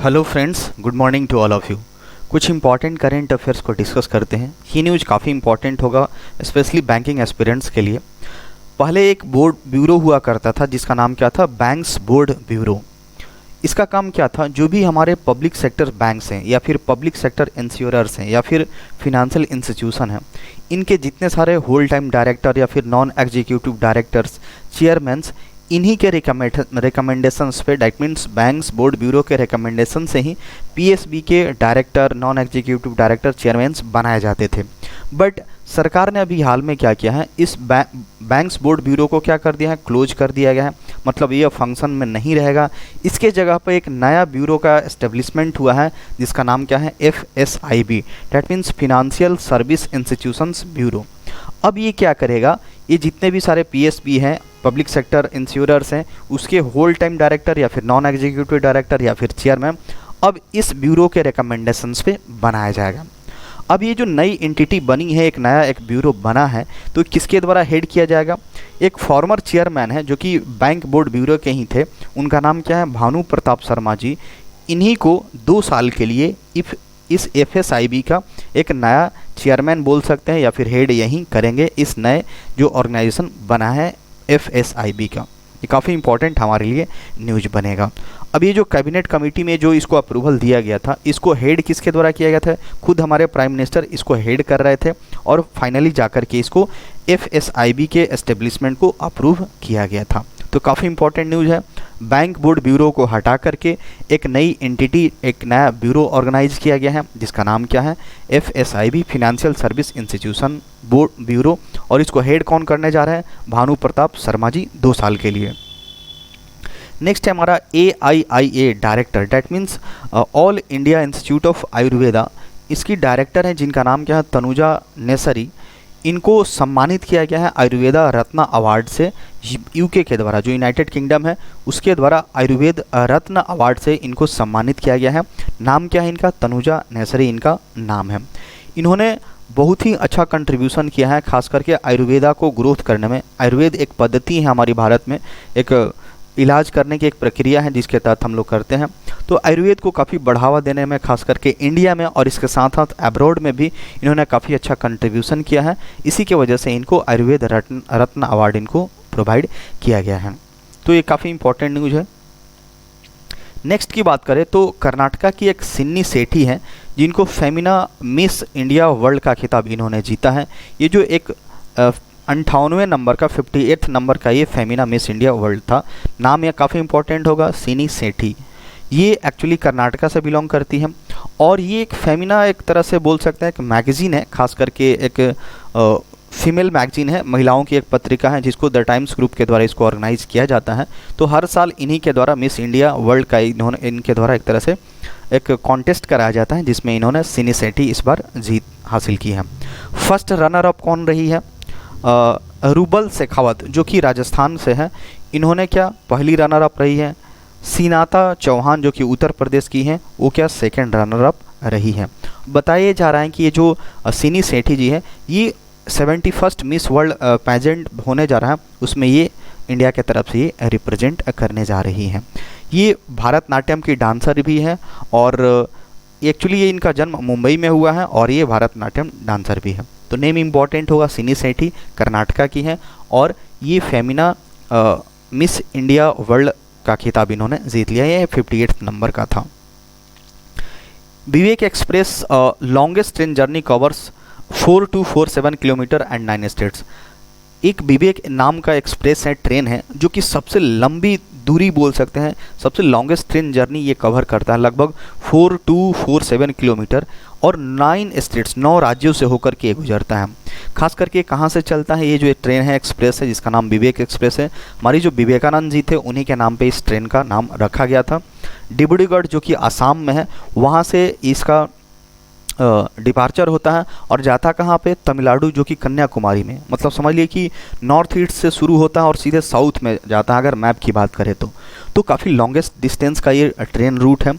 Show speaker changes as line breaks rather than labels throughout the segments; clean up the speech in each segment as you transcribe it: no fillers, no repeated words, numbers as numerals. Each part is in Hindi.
Hello friends, good morning to all of you. कुछ इंपॉर्टेंट करेंट अफेयर्स को डिस्कस करते हैं। ये न्यूज़ काफ़ी इंपॉर्टेंट होगा स्पेशली बैंकिंग एस्पिरेंट्स के लिए। पहले एक बोर्ड ब्यूरो हुआ करता था जिसका नाम क्या था, बैंक्स बोर्ड ब्यूरो। इसका काम क्या था, जो भी हमारे पब्लिक सेक्टर बैंक्स हैं या फिर पब्लिक सेक्टर इंश्योरर्स हैं या फिर फिनेंशियल इंस्टीट्यूशन हैं, इनके जितने सारे होल टाइम डायरेक्टर या फिर नॉन एग्जीक्यूटिव डायरेक्टर्स, चेयरमैन्स, इन्हीं के रिकमेंडेशंस पे, that means banks board bureau के रिकमेंडेशन से ही पीएसबी के director, non executive director, chairman's बनाए जाते थे। बट सरकार ने अभी हाल में क्या किया है, इस बैंक्स बोर्ड ब्यूरो को क्या कर दिया है, क्लोज कर दिया गया है। मतलब ये फंक्शन में नहीं रहेगा। इसके जगह पर एक नया ब्यूरो का एस्टेब्लिशमेंट हुआ है जिसका नाम क्या है, FSIB, that means financial service institutions bureau. अब ये क्या करेगा, ये जितने भी सारे पीएसबी हैं, पब्लिक सेक्टर इंश्योरर्स हैं, उसके होल टाइम डायरेक्टर या फिर नॉन एग्जीक्यूटिव डायरेक्टर या फिर चेयरमैन अब इस ब्यूरो के रिकमेंडेशंस पे बनाया जाएगा। अब ये जो नई एंटिटी बनी है, एक नया एक ब्यूरो बना है, तो किसके द्वारा हेड किया जाएगा। एक फॉर्मर चेयरमैन है जो कि बैंक बोर्ड ब्यूरो के ही थे, उनका नाम क्या है, भानु प्रताप शर्मा जी। इन्हीं को 2 साल के लिए इस FSIB का एक नया चेयरमैन बोल सकते हैं या फिर हेड यहीं करेंगे, इस नए जो ऑर्गेनाइजेशन बना है FSIB का। ये काफ़ी इंपॉर्टेंट हमारे लिए न्यूज बनेगा। अब ये जो कैबिनेट कमेटी में जो इसको अप्रूवल दिया गया था, इसको हेड किसके द्वारा किया गया था, खुद हमारे प्राइम मिनिस्टर इसको हेड कर रहे थे और फाइनली जाकर के इसको FSIB के एस्टेब्लिशमेंट को अप्रूव किया गया था। तो काफ़ी इंपॉर्टेंट न्यूज़ है। बैंक बोर्ड ब्यूरो को हटा करके एक नई एंटिटी, एक नया ब्यूरो ऑर्गेनाइज किया गया है जिसका नाम क्या है, FSIB, financial service institution board bureau. और इसको हेड कौन करने जा रहे हैं, भानु प्रताप शर्मा जी, 2 साल के लिए। नेक्स्ट है हमारा AIIA director, that means all India institute of Ayurveda. इसकी डायरेक्टर हैं जिनका नाम क्या है, तनुजा नेसरी। इनको सम्मानित किया गया है आयुर्वेदा रत्न अवार्ड से, UK के द्वारा, जो यूनाइटेड किंगडम है उसके द्वारा आयुर्वेद रत्न अवार्ड से इनको सम्मानित किया गया है। नाम क्या है इनका, तनुजा नेसरी इनका नाम है। इन्होंने बहुत ही अच्छा कंट्रीब्यूशन किया है, खास करके आयुर्वेदा को ग्रोथ करने में। आयुर्वेद एक पद्धति है हमारी भारत में, एक इलाज करने की एक प्रक्रिया है जिसके तहत हम लोग करते हैं। तो आयुर्वेद को काफ़ी बढ़ावा देने में, खास करके इंडिया में और इसके साथ साथ अब्रॉड में भी इन्होंने काफ़ी अच्छा कंट्रीब्यूशन किया है। इसी के वजह से इनको आयुर्वेद रत्न अवार्ड इनको प्रोवाइड किया गया है। तो ये काफ़ी इंपॉर्टेंट न्यूज़ है। नेक्स्ट की बात करें तो कर्नाटका की एक सिन्नी सेठी हैं जिनको फेमिना मिस इंडिया वर्ल्ड का खिताब इन्होंने जीता है। ये जो एक 98 नंबर का, 58 नंबर का ये फेमिना मिस इंडिया वर्ल्ड था। नाम यह काफ़ी इंपॉर्टेंट होगा, सिनी सेठी। ये एक्चुअली कर्नाटका से बिलोंग करती है और ये एक फेमिना, एक तरह से बोल सकते हैं, एक मैगज़ीन है, खास करके एक फीमेल मैगजीन है, महिलाओं की एक पत्रिका है जिसको द टाइम्स ग्रुप के द्वारा इसको ऑर्गेनाइज किया जाता है। तो हर साल इन्हीं के द्वारा मिस इंडिया वर्ल्ड का इनके द्वारा एक तरह से एक कॉन्टेस्ट कराया जाता है जिसमें इन्होंने सिनी सेठी इस बार जीत हासिल की है। फर्स्ट रनर अप कौन रही है, रूबल शेखावत जो कि राजस्थान से है, इन्होंने क्या पहली रनर अप रही है। सीनाता चौहान जो कि उत्तर प्रदेश की हैं, वो क्या सेकंड रनर अप रही है। बताया जा रहा है कि ये जो सिनी सेठी जी है, ये 71st मिस वर्ल्ड पेजेंट होने जा रहा है, उसमें ये इंडिया के तरफ से ये रिप्रेजेंट करने जा रही हैं। ये भारतनाट्यम की डांसर भी है और एक्चुअली ये इनका जन्म मुंबई में हुआ है और ये भारतनाट्यम डांसर भी है। तो नेम इम्पॉर्टेंट होगा, सिनी सेठी कर्नाटका की है और ये फेमिना मिस इंडिया वर्ल्ड का खिताब इन्होंने जीत लिया। ये 58 नंबर का था। Vivek Express longest train journey covers 4247 kilometre and 9 states. एक विवेक नाम का एक्सप्रेस है, ट्रेन है, जो कि सबसे लंबी दूरी बोल सकते हैं, सबसे लॉन्गेस्ट ट्रेन जर्नी ये कवर करता है, लगभग 4247 किलोमीटर और 9 स्टेट्स, 9 राज्यों से होकर के गुजरता है। खास करके कहाँ से चलता है ये जो ट्रेन है, एक्सप्रेस है, जिसका नाम विवेक एक्सप्रेस है। हमारी जो विवेकानंद जी थे उन्हीं के नाम पे इस ट्रेन का नाम रखा गया था। डिब्रूगढ़ जो कि आसाम में है, वहाँ से इसका डिपार्चर होता है और जाता कहाँ पे, तमिलनाडु जो कि कन्याकुमारी में। मतलब समझ लिए कि नॉर्थ ईस्ट से शुरू होता है और सीधे साउथ में जाता है अगर मैप की बात करें तो काफ़ी लॉन्गेस्ट डिस्टेंस का ये ट्रेन रूट है।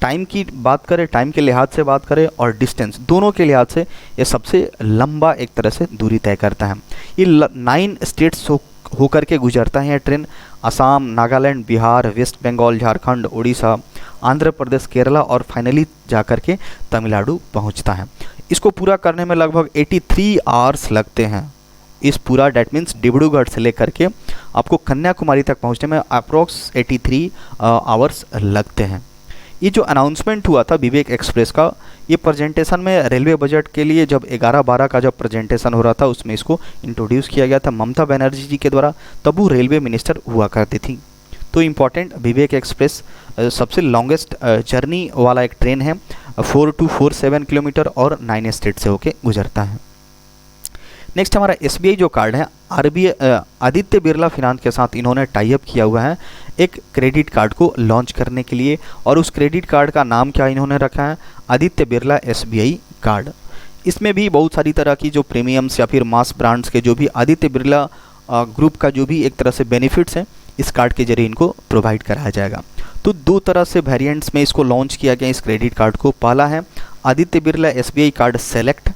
टाइम की बात करें, टाइम के लिहाज से बात करें और डिस्टेंस दोनों के लिहाज से ये सबसे लंबा एक तरह से दूरी तय करता है। ये 9 स्टेट्स होकर के गुजरता है ये ट्रेन। असम, नागालैंड, बिहार, वेस्ट बंगाल, झारखंड, उड़ीसा, आंध्र प्रदेश, केरला और फाइनली जाकर के तमिलनाडु पहुंचता है। इसको पूरा करने में लगभग 83 आवर्स लगते हैं। इस पूरा डेट मीन्स डिब्रूगढ़ से लेकर के आपको कन्याकुमारी तक पहुंचने में अप्रोक्स 83 आवर्स लगते हैं। ये जो अनाउंसमेंट हुआ था विवेक एक्सप्रेस का, ये प्रेजेंटेशन में रेलवे बजट के लिए जब 11-12 का जब प्रेजेंटेशन हो रहा था उसमें इसको इंट्रोड्यूस किया गया था ममता बनर्जी जी के द्वारा, तब वो रेलवे मिनिस्टर हुआ करती थी। तो इम्पॉर्टेंट विवेक एक्सप्रेस सबसे लॉन्गेस्ट जर्नी वाला एक ट्रेन है, 4247 किलोमीटर और 9 स्टेट से होके गुजरता है। नेक्स्ट हमारा एसबीआई जो कार्ड है, आदित्य बिरला फिनांस के साथ इन्होंने टाई अप किया हुआ है एक क्रेडिट कार्ड को लॉन्च करने के लिए, और उस क्रेडिट कार्ड का नाम क्या इन्होंने रखा है, आदित्य बिरला एसबीआई कार्ड। इसमें भी बहुत सारी तरह की जो प्रीमियम्स या फिर मास ब्रांड्स के जो भी आदित्य बिरला ग्रुप का जो भी एक तरह से बेनिफिट्स हैं इस कार्ड के जरिए इनको प्रोवाइड कराया जाएगा। तो 2 तरह से वेरिएंट्स में इसको लॉन्च किया गया इस क्रेडिट कार्ड को। पहला है Aditya Birla SBI card select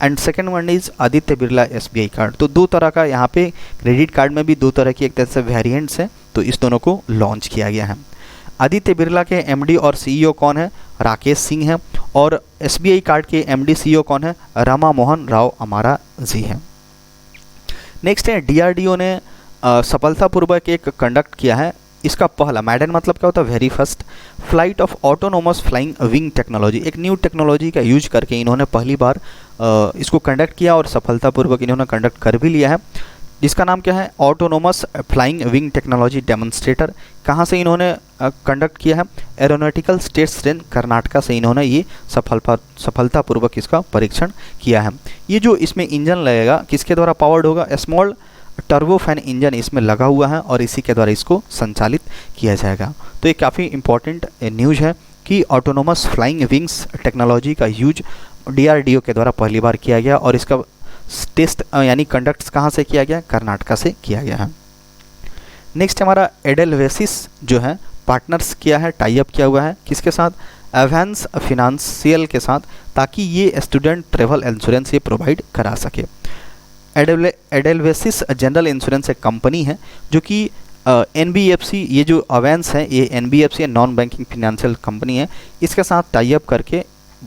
and second one is Aditya Birla SBI card. तो 2 तरह का यहाँ पे क्रेडिट कार्ड में भी 2 तरह की एक तरह से वेरिएंट्स हैं, तो इस दोनों को लॉन्च किया गया है। आदित्य बिरला के एमडी और सीईओ कौन है, राकेश सिंह है, और एसबीआई कार्ड के एमडी सीईओ कौन है, रामा मोहन राव अमारा जी हैं। नेक्स्ट है डीआरडीओ ने सफलतापूर्वक एक कंडक्ट किया है, इसका पहला मैडन मतलब क्या होता है, very first flight of autonomous flying wing technology. एक न्यू टेक्नोलॉजी का यूज करके इन्होंने पहली बार इसको कंडक्ट किया और सफलतापूर्वक इन्होंने कंडक्ट कर भी लिया है, जिसका नाम क्या है, autonomous flying wing technology demonstrator. कहाँ से इन्होंने कंडक्ट किया है, एरोनॉटिकल स्टेट्स ट्रेन कर्नाटका से इन्होंने ये सफलतापूर्वक इसका परीक्षण किया है। ये जो इसमें इंजन लगेगा किसके द्वारा पावर्ड होगा, स्मॉल टर्बोफैन इंजन इसमें लगा हुआ है और इसी के द्वारा इसको संचालित किया जाएगा। तो ये काफ़ी इंपॉर्टेंट न्यूज़ है कि ऑटोनोमस फ्लाइंग विंग्स टेक्नोलॉजी का यूज डीआरडीओ के द्वारा पहली बार किया गया और इसका टेस्ट यानी कंडक्ट कहाँ से किया गया, कर्नाटका से किया गया है। नेक्स्ट हमारा एडेलवेसिस जो है पार्टनर्स किया है, टाई अप किया हुआ है किसके साथ, एडवांस फिनेंशियल के साथ, ताकि ये स्टूडेंट ट्रेवल इंश्योरेंस ये प्रोवाइड करा सके। एडेलवेसिस जनरल इंश्योरेंस एक कंपनी है जो कि एनबीएफसी, ये जो अवेंस है ये NBFC non banking financial company है, इसके साथ टाई अप करके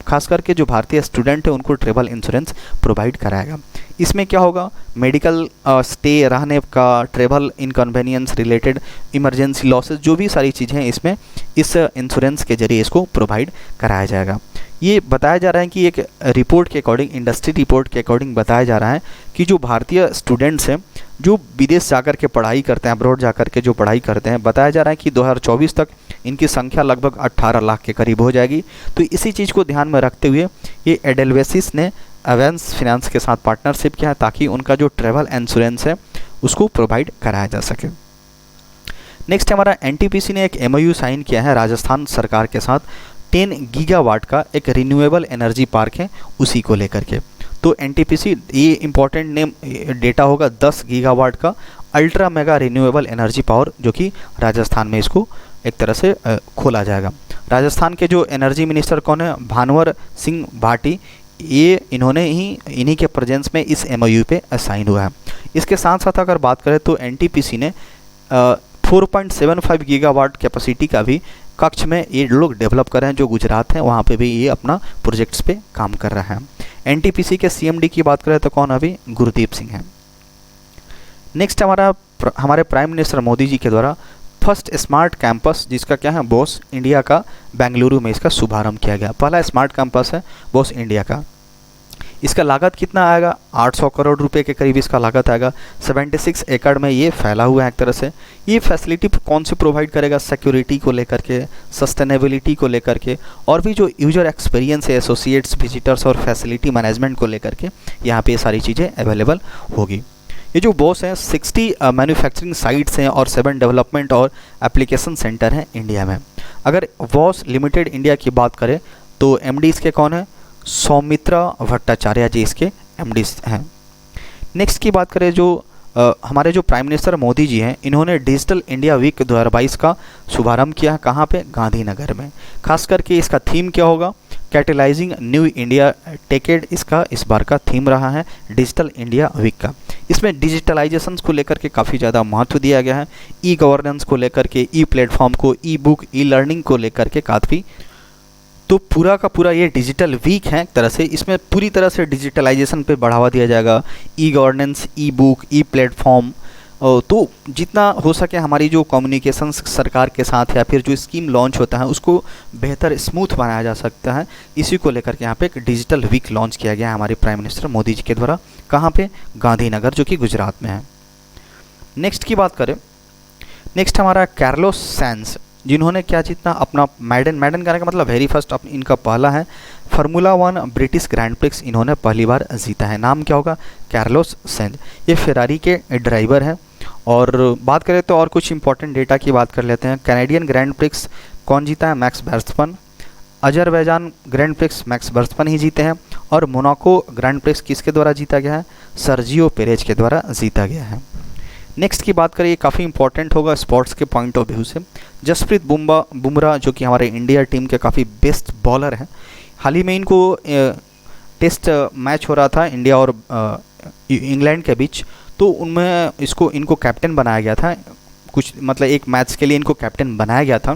खास करके जो भारतीय स्टूडेंट है उनको ट्रेवल इंश्योरेंस प्रोवाइड कराएगा। इसमें क्या होगा, मेडिकल स्टे, रहने का, travel inconvenience related, emergency losses, जो भी सारी चीज़ें हैं इसमें इस इंश्योरेंस के जरिए इसको प्रोवाइड कराया जाएगा। ये बताया जा रहा है कि एक रिपोर्ट के अकॉर्डिंग, इंडस्ट्री रिपोर्ट के अकॉर्डिंग बताया जा रहा है कि जो भारतीय स्टूडेंट्स हैं जो विदेश जाकर के पढ़ाई करते हैं, अब्रॉड जाकर के जो पढ़ाई करते हैं, बताया जा रहा है कि 2024 तक इनकी संख्या लगभग 18 लाख के करीब हो जाएगी। तो इसी चीज़ को ध्यान में रखते हुए ये एडेलवेसिस ने एवेंस फिनेंस के साथ पार्टनरशिप किया है ताकि उनका जो ट्रैवल इंश्योरेंस है उसको प्रोवाइड कराया जा सके। नेक्स्ट हमारा एनटीपीसी ने एक एमओयू साइन किया है राजस्थान सरकार के साथ 10 गीगावाट का एक रिन्यूएबल एनर्जी पार्क है उसी को लेकर के। तो एनटीपीसी, ये इंपॉर्टेंट नेम डेटा होगा 10 गीगावाट का ultra mega renewable energy power, जो कि राजस्थान में इसको एक तरह से खोला जाएगा। राजस्थान के जो एनर्जी मिनिस्टर कौन है, भानवर सिंह भाटी, ये इन्हीं के प्रेजेंस में इस एमओयू पे साइन हुआ है। इसके साथ साथ अगर बात करें तो एनटीपीसी ने 4.75 गीगावाट कैपेसिटी का भी कक्ष में ये लोग डेवलप कर रहे हैं, जो गुजरात है वहाँ पे भी ये अपना प्रोजेक्ट्स पे काम कर रहा है। एनटीपीसी के सीएमडी की बात करें तो कौन, अभी गुरदीप सिंह है। नेक्स्ट हमारे प्राइम मिनिस्टर मोदी जी के द्वारा फर्स्ट स्मार्ट कैंपस, जिसका क्या है, बॉस इंडिया का, बेंगलुरु में इसका शुभारंभ किया गया। पहला स्मार्ट कैंपस है बॉस इंडिया का। इसका लागत कितना आएगा, 800 करोड़ रुपए के करीब इसका लागत आएगा। 76 एकड़ में ये फैला हुआ है एक तरह से। ये फैसिलिटी कौन सी प्रोवाइड करेगा, सिक्योरिटी को लेकर के, सस्टेनेबिलिटी को लेकर के, और भी जो यूजर एक्सपीरियंस है, एसोसिएट्स, विजिटर्स और फैसिलिटी मैनेजमेंट को लेकर के यहाँ पे ये सारी चीज़ें अवेलेबल होगी। ये जो बॉस है 60 मैन्युफैक्चरिंग साइट्स हैं और 7 डेवलपमेंट और एप्लीकेशन सेंटर हैं इंडिया में। अगर बॉस लिमिटेड इंडिया की बात करें तो एमडी इसके कौन है, सौमित्रा भट्टाचार्य जी इसके एमडी हैं। नेक्स्ट की बात करें जो हमारे जो प्राइम मिनिस्टर मोदी जी हैं, इन्होंने डिजिटल इंडिया वीक 2022 का शुभारंभ किया। कहाँ पे, गांधीनगर में। खास करके इसका थीम क्या होगा, कैटेलाइजिंग न्यू इंडिया टेकेड इसका इस बार का थीम रहा है डिजिटल इंडिया वीक का। इसमें डिजिटलाइजेशन को लेकर के काफ़ी ज़्यादा महत्व दिया गया है, ई गवर्नेंस को लेकर के, ई प्लेटफॉर्म को, ई बुक, ई लर्निंग को लेकर के काफ़ी। तो पूरा का पूरा ये डिजिटल वीक है एक तरह से, इसमें पूरी तरह से डिजिटलाइजेशन पे बढ़ावा दिया जाएगा, ई गवर्नेंस, ई बुक, ई प्लेटफॉर्म। तो जितना हो सके हमारी जो कम्युनिकेशन सरकार के साथ या फिर जो स्कीम लॉन्च होता है उसको बेहतर स्मूथ बनाया जा सकता है। इसी को लेकर के यहाँ पे एक डिजिटल वीक लॉन्च किया गया है हमारे प्राइम मिनिस्टर मोदी जी के द्वारा। कहाँ पे? गांधीनगर, जो कि गुजरात में है। नेक्स्ट की बात करें, नेक्स्ट हमारा कार्लोस सैंज, जिन्होंने क्या जीतना अपना मैडन करने का मतलब वेरी फर्स्ट इनका पहला है फार्मूला 1 ब्रिटिश ग्रैंड प्रिक्स इन्होंने पहली बार जीता है। नाम क्या होगा? कार्लोस सैंज। ये फेरारी के ड्राइवर हैं। और बात करें तो और कुछ इंपॉर्टेंट डेटा की बात कर लेते हैं। कैनेडियन ग्रैंड प्रिक्स कौन जीता है? Max Verstappen. Azerbaijan Grand Prix Max Verstappen ही जीते हैं। और मोनाको ग्रैंड प्रिक्स किसके द्वारा जीता गया है? सर्जियो पेरेज के द्वारा जीता गया है। नेक्स्ट की बात करें, ये काफ़ी इंपॉर्टेंट होगा स्पोर्ट्स के पॉइंट ऑफ व्यू से। जसप्रीत बुमराह जो कि हमारे इंडिया टीम के काफ़ी बेस्ट बॉलर हैं, हाल ही में इनको टेस्ट मैच हो रहा था इंडिया और इंग्लैंड के बीच, तो उनमें इनको कैप्टन बनाया गया था। कुछ मतलब एक मैच के लिए इनको कैप्टन बनाया गया था।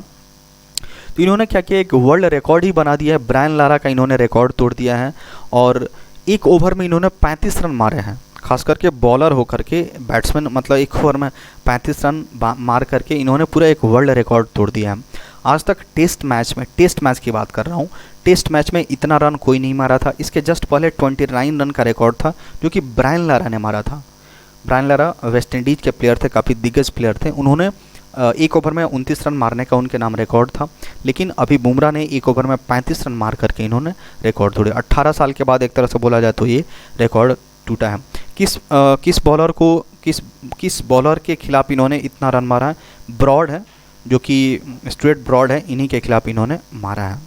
तो इन्होंने क्या किया, एक वर्ल्ड रिकॉर्ड ही बना दिया है। ब्रायन लारा का इन्होंने रिकॉर्ड तोड़ दिया है और एक ओवर में इन्होंने 35 रन मारे हैं। खास करके बॉलर होकर के, बैट्समैन मतलब एक ओवर में 35 रन मार करके इन्होंने पूरा एक वर्ल्ड रिकॉर्ड तोड़ दिया है। आज तक टेस्ट मैच की बात कर रहा हूँ, टेस्ट मैच में इतना रन कोई नहीं मारा था। इसके जस्ट पहले 29 रन का रिकॉर्ड था जो कि ब्रायन लारा ने मारा था। ब्रायन लारा वेस्ट इंडीज़ के प्लेयर थे, काफ़ी दिग्गज प्लेयर थे। उन्होंने एक ओवर में 29 रन मारने का उनके नाम रिकॉर्ड था। लेकिन अभी बुमराह ने एक ओवर में 35 रन मार करके इन्होंने रिकॉर्ड तोड़े। 18 साल के बाद एक तरह से बोला जाए तो ये रिकॉर्ड टूटा है। किस बॉलर के खिलाफ इन्होंने इतना रन मारा है? ब्रॉड है, जो कि स्टुअर्ट ब्रॉड है, इन्हीं के खिलाफ इन्होंने मारा है।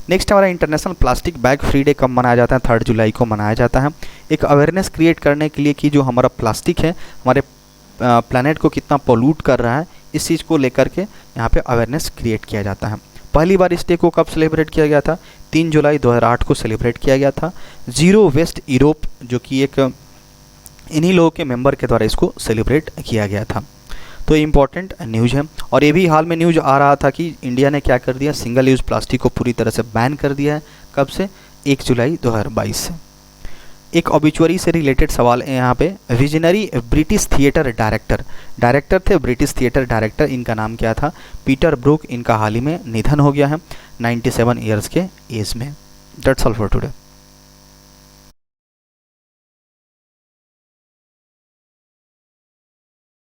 नेक्स्ट हमारा international plastic bag free day कब मनाया जाता है? 3 जुलाई को मनाया जाता है। एक अवेयरनेस क्रिएट करने के लिए कि जो हमारा प्लास्टिक है हमारे प्लैनेट को कितना पोल्यूट कर रहा है, इस चीज़ को लेकर के यहाँ पे अवेयरनेस क्रिएट किया जाता है। पहली बार इस डे को कब सेलिब्रेट किया गया था? 3 जुलाई 2008 को सेलिब्रेट किया गया था। जीरो वेस्ट यूरोप, जो कि एक इन्हीं लोगों के मेंबर के द्वारा इसको सेलिब्रेट किया गया था। तो इम्पॉर्टेंट न्यूज़ है। और ये भी हाल में न्यूज़ आ रहा था कि इंडिया ने क्या कर दिया, सिंगल यूज़ प्लास्टिक को पूरी तरह से बैन कर दिया है। कब से? 1 जुलाई 2022 से। एक ऑबिचुअरी से रिलेटेड सवाल है यहाँ पे। विजनरी ब्रिटिश थिएटर डायरेक्टर थे ब्रिटिश थिएटर डायरेक्टर, इनका नाम क्या था? Peter Brook. इनका हाल ही में निधन हो गया है 97 ईयर्स के एज में। That's all for today.